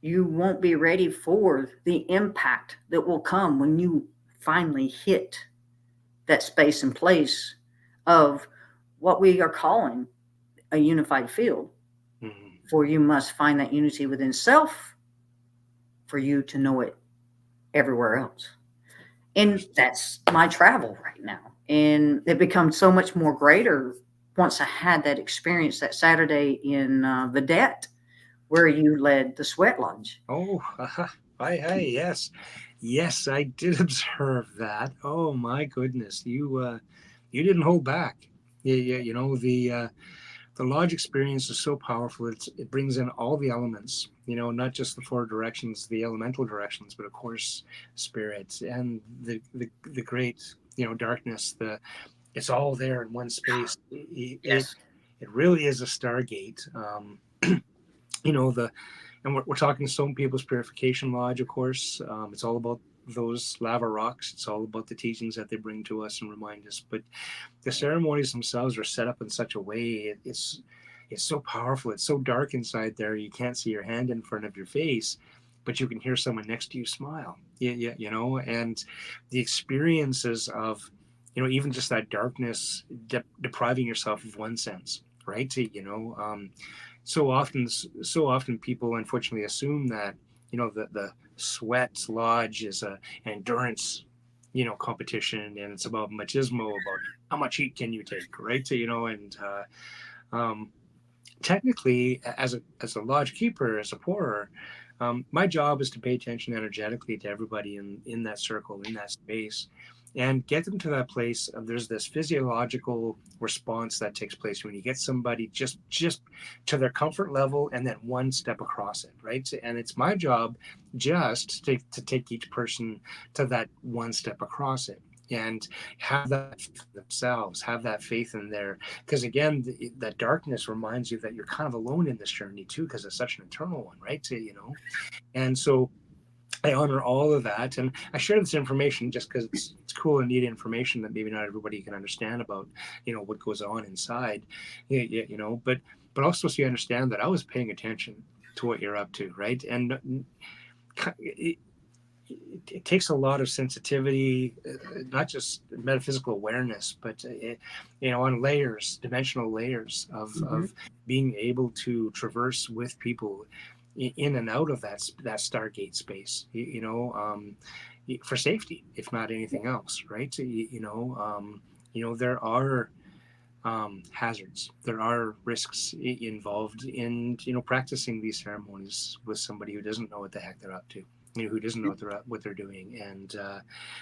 B: you won't be ready for the impact that will come when you finally hit that space and place of what we are calling a unified field.
A: Mhm.
B: For you must find that unity within self for you to know it everywhere else. And that's my travel right now. And it becomes so much more greater once I had that experience that Saturday in Vedette, where you led the sweat lodge.
A: Oh, hi, yes. Yes, I did observe that. Oh my goodness. You didn't hold back. Yeah, yeah, the lodge experience is so powerful. It brings in all the elements, not just the four directions, the elemental directions, but of course spirits and the great, darkness. It's all there in one space.
B: Yes.
A: It really is a stargate. The and we're talking Stone People's Purification Lodge, of course. It's all about those lava rocks. It's all about the teachings that they bring to us and remind us. But the ceremonies themselves are set up in such a way. It's so powerful. It's so dark inside there. You can't see your hand in front of your face, but you can hear someone next to you smile. Yeah, yeah, and the experiences of, even just that darkness depriving yourself of one sense, right? So often people unfortunately assume that the sweat lodge is an endurance, competition, and it's about machismo, about how much heat can you take, right? And um, technically, as a lodge keeper, as a pourer, my job is to pay attention energetically to everybody in that circle, in that space, and get them to that place of there's this physiological response that takes place when you get somebody just to their comfort level and then one step across it, right? And it's my job just to take each person to that one step across it, and have that themselves, have that faith in their, because again, that darkness reminds you that you're kind of alone in this journey too, because it's such an eternal one, right? And so I honor all of that, and I share this information just because it's cool and neat information that maybe not everybody can understand about, what goes on inside, but also so you understand that I was paying attention to what you're up to, right? And it takes a lot of sensitivity, not just metaphysical awareness, but on layers, dimensional layers
B: Mm-hmm.
A: of being able to traverse with people in and out of that Stargate space, for safety, if not anything else, right? There are hazards. There are risks involved in practicing these ceremonies with somebody who doesn't know what the heck they're up to, who doesn't know what they're doing. And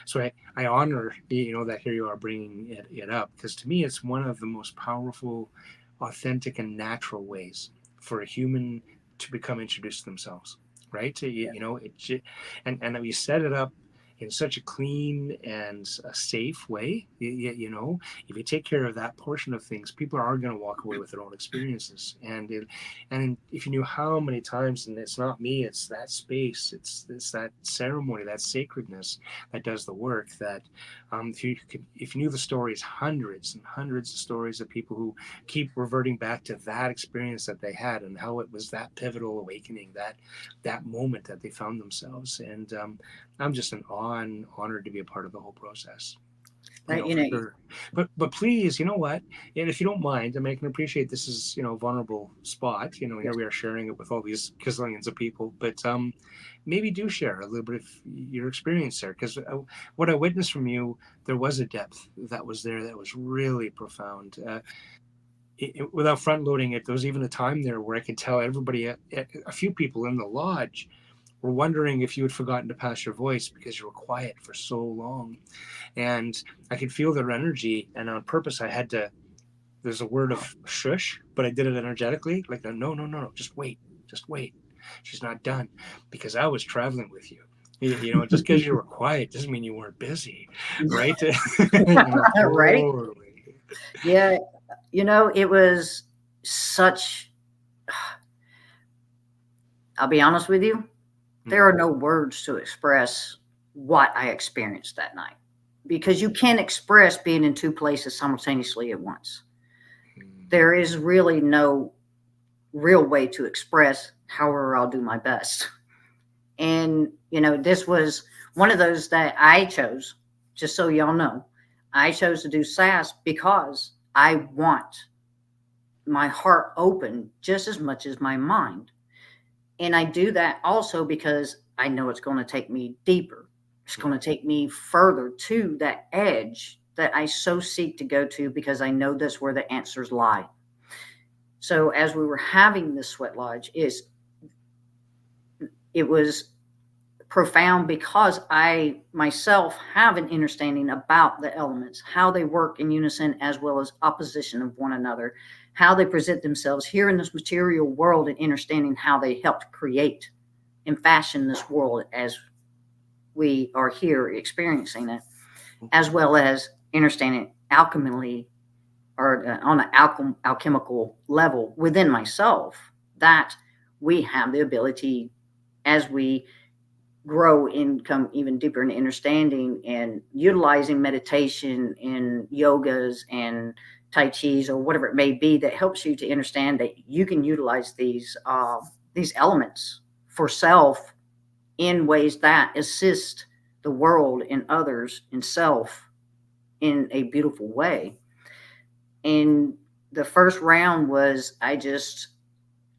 A: so I honor that here you are bringing it up, because to me it's one of the most powerful, authentic, and natural ways for a human to become introduced to themselves. Right? And we set it up in such a clean and a safe way. If you take care of that portion of things, people are going to walk away with their own experiences. And if you knew how many times, and it's not me, it's that space, it's that ceremony, that sacredness that does the work. That if you knew the stories, hundreds and hundreds of stories of people who keep reverting back to that experience that they had, and how it was that pivotal awakening, that moment that they found themselves. And I'm just an awe and honored to be a part of the whole process.
B: Right.
A: For sure. But please, you know what? And if you don't mind, I mean, I can appreciate this is a vulnerable spot. Here we are sharing it with all these gazillions of people. But maybe do share a little bit of your experience there, because what I witnessed from you, there was a depth that was there that was really profound. Without front loading it, there was even a time there where I could tell everybody, a few people in the lodge, were wondering if you had forgotten to pass your voice because you were quiet for so long. And I could feel their energy, and on purpose I had to, there's a word of shush, but I did it energetically, like, no, no, no, no, just wait, she's not done, because I was traveling with you. Just because you were quiet doesn't mean you weren't busy, right?
B: Right.
A: Totally.
B: Yeah. It was such, I'll be honest with you, there are no words to express what I experienced that night, because you can't express being in two places simultaneously at once. There is really no real way to express, however, I'll do my best. And, this was one of those that I chose, just so y'all know, I chose to do SAS because I want my heart open just as much as my mind. And I do that also because I know it's going to take me deeper. It's going to take me further to that edge that I so seek to go to, because I know that's where the answers lie. So as we were having this sweat lodge, it was profound, because I myself have an understanding about the elements, how they work in unison as well as opposition of one another, how they present themselves here in this material world, and understanding how they helped create and fashion this world as we are here experiencing it, as well as understanding alchemically, or on an alchemical level within myself, that we have the ability, as we grow and come even deeper in understanding and utilizing meditation and yogas and tai chis or whatever it may be, that helps you to understand that you can utilize these elements for self in ways that assist the world and others and self in a beautiful way. And the first round was, I just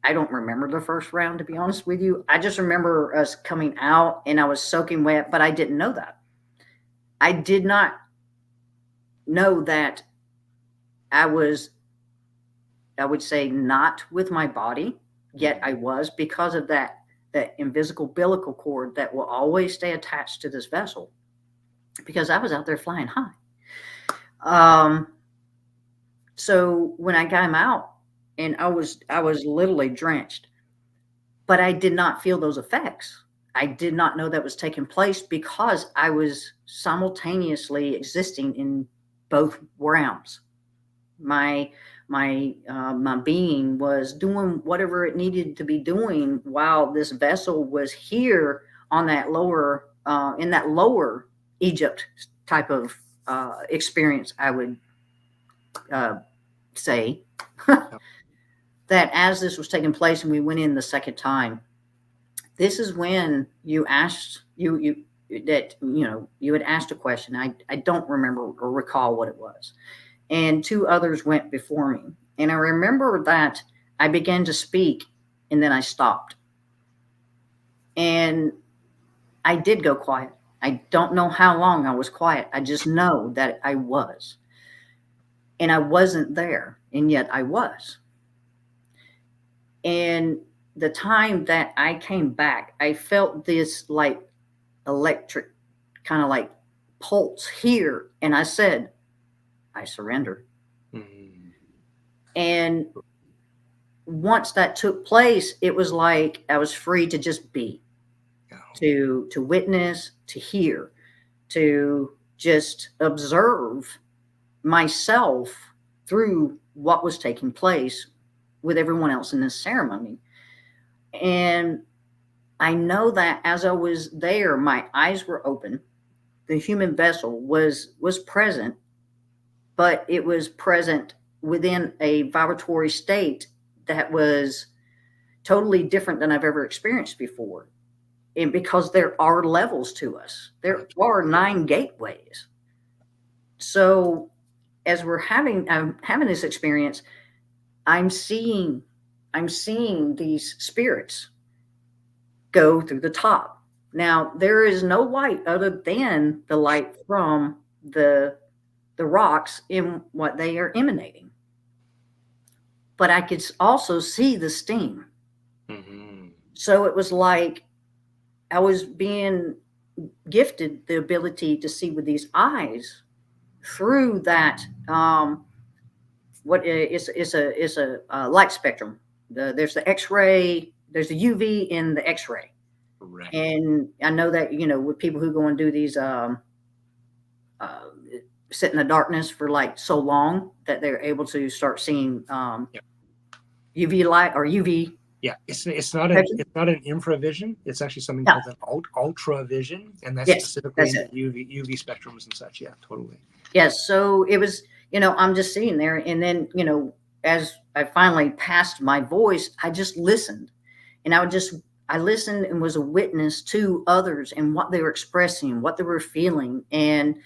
B: I don't remember the first round, to be honest with you. I just remember us coming out and I was soaking wet, but I didn't know that. I did not know that I was, I would say, not with my body, yet I was, because of that invisible umbilical cord that will always stay attached to this vessel, because I was out there flying high. Um, so when I got him out, and I was literally drenched, but I did not feel those effects. I did not know that was taking place because I was simultaneously existing in both realms. My being was doing whatever it needed to be doing while this vessel was here on that lower in that lower Egypt type of experience, I would uh, say.
A: Yeah.
B: That as this was taking place and we went in the second time, this is when you asked you had asked a question. I don't remember or recall what it was, and two others went before me, and I remember that I began to speak and then I stopped, and I did go quiet. I don't know how long I was quiet. I just know that I was, and I wasn't there, and yet I was. And the time that I came back, I felt this like electric kind of like pulse here. And I said, I surrender.
A: Mm.
B: And once that took place, it was like I was free to just be,
A: Yeah.
B: to witness, to hear, to just observe myself through what was taking place with everyone else in this ceremony. And I know that as I was there, my eyes were open. The human vessel was present, but it was present within a vibratory state that was totally different than I've ever experienced before. And because there are levels to us, there are 9 gateways. So as I'm having this experience, I'm seeing I'm seeing these spirits go through the top. Now, there is no light other than the light from the rocks in what they are emanating. But I could also see the steam.
A: Mm-hmm.
B: So it was like I was being gifted the ability to see with these eyes through that what is a light spectrum. There's the X-ray, there's the UV and the X-ray.
A: Correct.
B: And I know that, with people who go and do these, uh, sit in the darkness for like so long that they're able to start seeing
A: Yep.
B: UV light or UV.
A: Yeah, it's not an infravision. It's actually something
B: Yeah.
A: called an ultra vision, and that's
B: Yes,
A: specifically
B: that's
A: in
B: it.
A: the UV spectrums and such. Yeah, totally.
B: Yes. So it was, I'm just sitting there. And then, as I finally passed my voice, I just listened. And I listened and was a witness to others and what they were expressing, what they were feeling. And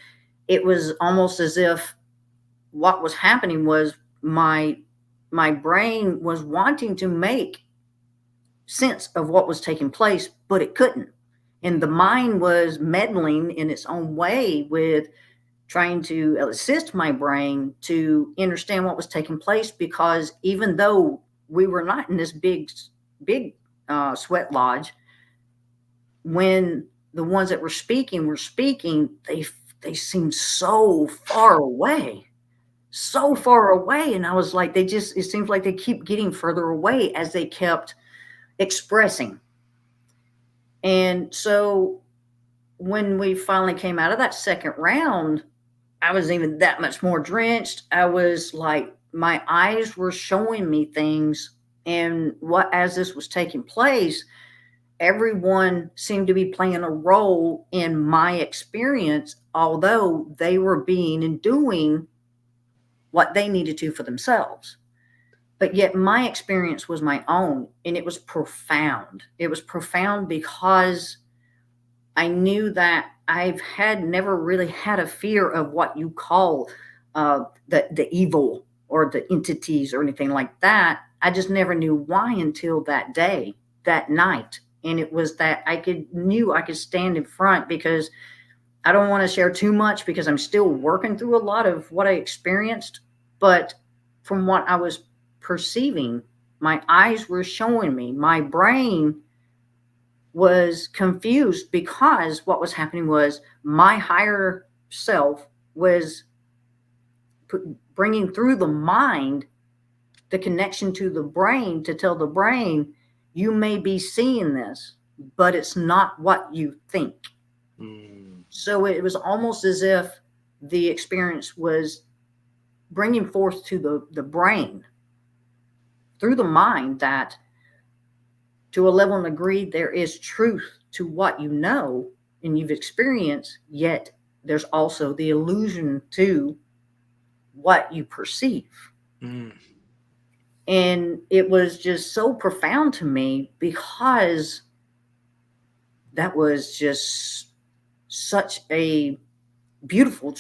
B: it was almost as if what was happening was my brain was wanting to make sense of what was taking place, but it couldn't. And the mind was meddling in its own way with trying to assist my brain to understand what was taking place, because even though we were not in this big sweat lodge, when the ones that were speaking, they seemed so far away. And I was like, it seems like they keep getting further away as they kept expressing. And so when we finally came out of that second round, I was even that much more drenched. I was like, my eyes were showing me things. And as this was taking place, everyone seemed to be playing a role in my experience, although they were being and doing what they needed to for themselves. But yet my experience was my own, and it was profound. It was profound because I knew that I've had never really had a fear of what you call the evil or the entities or anything like that. I just never knew why until that day, that night. And it was that knew I could stand in front, because I don't want to share too much because I'm still working through a lot of what I experienced. But from what I was perceiving, my eyes were showing me, my brain was confused, because what was happening was my higher self was bringing through the mind the connection to the brain to tell the brain, you may be seeing this, but it's not what you think. So it was almost as if the experience was bringing forth to the brain through the mind that, to a level and degree, there is truth to what you know and you've experienced, yet there's also the illusion to what you perceive. And it was just so profound to me, because that was just such a beautiful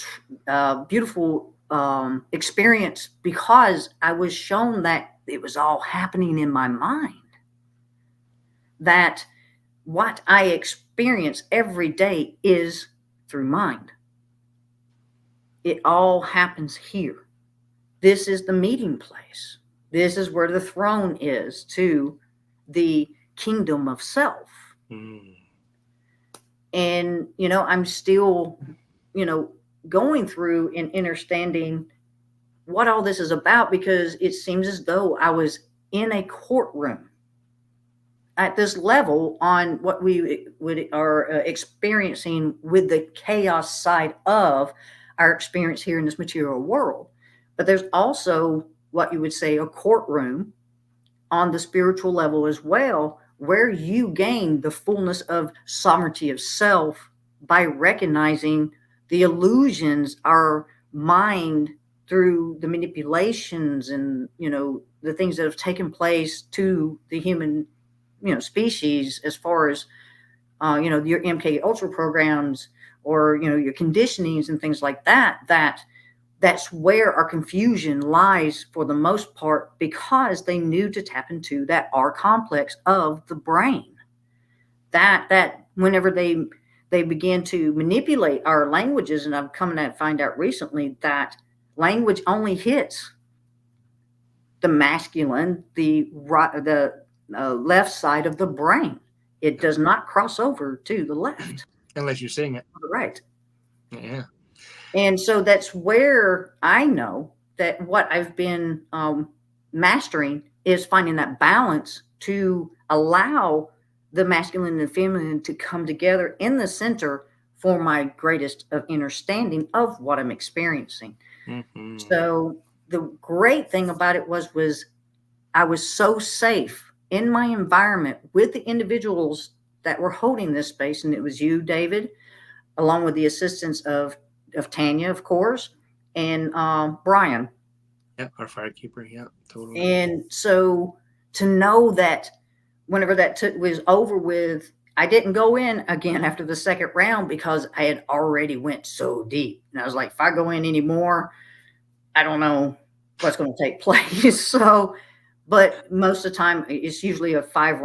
B: experience, because I was shown that it was all happening in my mind, that what I experience every day is through mind. It all happens here. This is the meeting place. This is where the throne is to the kingdom of self. And, I'm still, going through and understanding what all this is about, because it seems as though I was in a courtroom at this level on what we are experiencing with the chaos side of our experience here in this material world. But there's also what you would say a courtroom on the spiritual level as well, where you gain the fullness of sovereignty of self by recognizing the illusions our mind, through the manipulations and the things that have taken place to the human species, as far as your MK Ultra programs, or your conditionings and things like that. That's where our confusion lies for the most part, because they knew to tap into that R complex of the brain. That whenever they began to manipulate our languages, and I'm coming to find out recently that language only hits the masculine, the left side of the brain. It does not cross over to the left.
A: Unless you're saying it.
B: Right.
A: Yeah.
B: And so that's where I know that what I've been mastering is finding that balance to allow the masculine and feminine to come together in the center for my greatest of understanding of what I'm experiencing. So the great thing about it was I was so safe in my environment with the individuals that were holding this space. And it was you, David, along with the assistance of Tanya, of course, and Brian.
A: Yeah, our firekeeper. Yeah, totally.
B: And so to know that whenever that was over with, I didn't go in again after the second round, because I had already went so deep. And I was like, if I go in anymore, I don't know what's going to take place. So, but most of the time it's usually a 4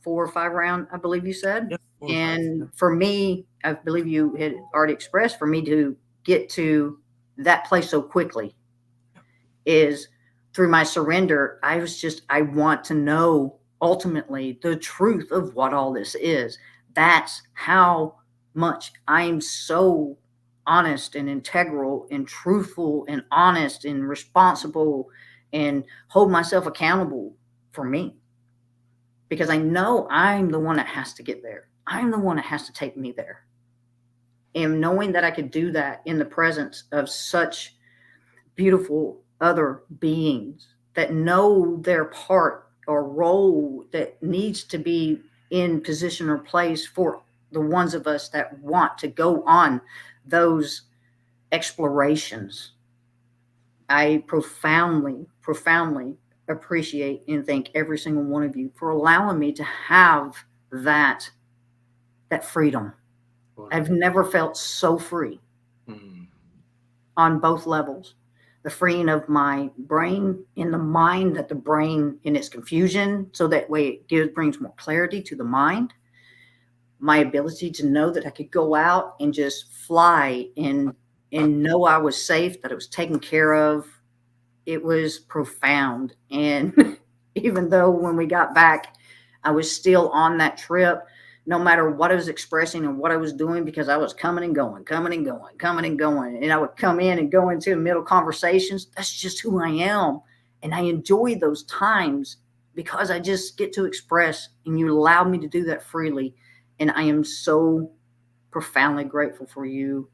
B: or 5 round, I believe you said.
A: Yeah,
B: and for me, I believe you had already expressed, for me to get to that place so quickly is through my surrender. I want to know ultimately the truth of what all this is. That's how much I'm so honest and integral and truthful and honest and responsible and hold myself accountable for me, because I know I'm the one that has to get there. I'm the one that has to take me there. And knowing that I could do that in the presence of such beautiful other beings that know their part or role that needs to be in position or place for the ones of us that want to go on those explorations. I profoundly, profoundly appreciate and thank every single one of you for allowing me to have that freedom. I've never felt so free on both levels. the freeing of my brain in the mind, that the brain in its confusion, so that way it brings more clarity to the mind. My ability to know that I could go out and just fly and know I was safe, that it was taken care of. It was profound. And even though when we got back, I was still on that trip, no matter what I was expressing and what I was doing, because I was coming and going, coming and going, coming and going. And I would come in and go into middle conversations. That's just who I am. And I enjoy those times because I just get to express, and you allow me to do that freely. And I am so profoundly grateful for you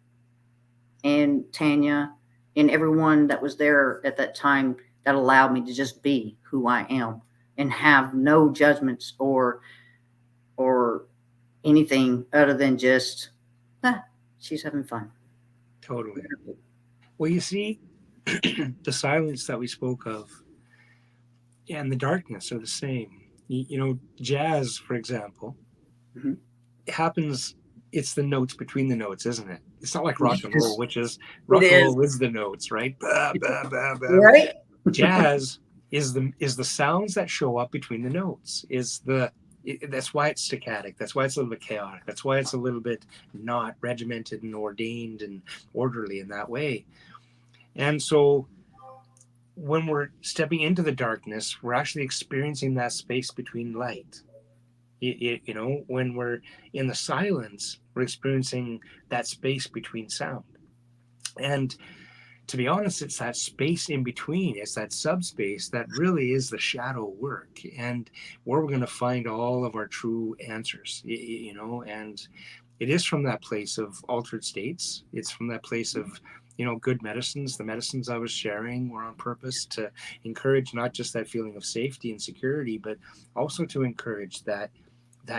B: and Tanya and everyone that was there at that time, that allowed me to just be who I am and have no judgments or anything other than just, she's having fun.
A: Totally. Well, you see, the silence that we spoke of and the darkness are the same. You know, jazz, for example,
B: Mm-hmm.
A: it happens. It's the notes between the notes, isn't it? It's not like rock and
B: Yes,
A: roll, which is
B: it
A: rock and
B: is.
A: roll is the notes, right? Bah, bah, bah, bah.
B: Right?
A: Jazz is the sounds that show up between the notes. That's why it's staccatic. That's why it's a little bit chaotic. That's why it's a little bit not regimented and ordained and orderly in that way. And so when we're stepping into the darkness, we're actually experiencing that space between light. You know, when we're in the silence, we're experiencing that space between sound. And to be honest, it's that space in between, it's that subspace that really is the shadow work, and where we're going to find all of our true answers, you know. And it is from that place of altered states. It's from that place of, you know, good medicines. The medicines I was sharing were on purpose to encourage not just that feeling of safety and security, but also to encourage that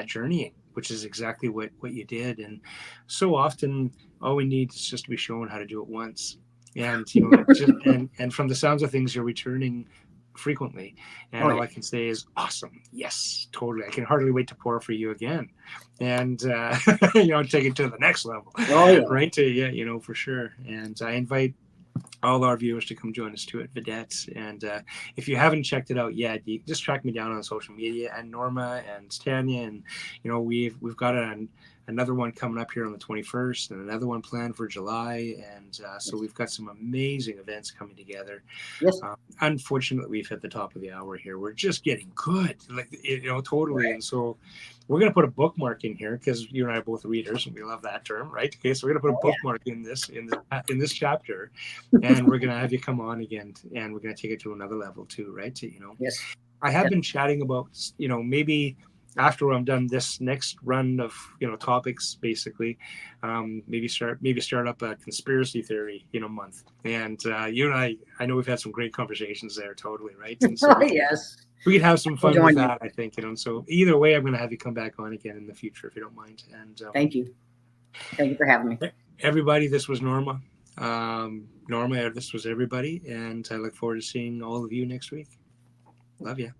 A: journeying, which is exactly what you did. And so often all we need is just to be shown how to do it once. And you know, just and from the sounds of things, you're returning frequently, and
B: Oh,
A: all
B: yeah.
A: I can say is awesome. Yes, totally. I can hardly wait to pour for you again, and you know, take it to the next level.
B: Oh, yeah.
A: Right, to yeah, you know, for sure. And I invite all our viewers to come join us too at Vedettes. And if you haven't checked it out yet, you just track me down on social media, and Norma and Tanya. And you know, we've got another one coming up here on the 21st, and another one planned for July. And so we've got some amazing events coming together.
B: Yes.
A: Unfortunately, we've hit the top of the hour here. We're just getting good, like, you know, totally.
B: Right.
A: And so we're going to put a bookmark in here, because you and I are both readers and we love that term, right? Okay, so we're going to put a
B: Oh, yeah.
A: bookmark in this chapter, and we're going to have you come on again, and we're going to take it to another level too, right? To, you know,
B: Yes.
A: I have been chatting about, you know, maybe after I'm done this next run of, you know, topics, basically, maybe start up a conspiracy theory, you know, month. And you and I know we've had some great conversations there, totally, right? And so
B: Oh, yes.
A: we could have some
B: I'll
A: fun with
B: join you.
A: that, I think, you know. So either way, I'm going to have you come back on again in the future, if you don't mind. And
B: Thank you. Thank you for having me.
A: everybody, this was Norma. Norma, this was everybody, and I look forward to seeing all of you next week. Love you.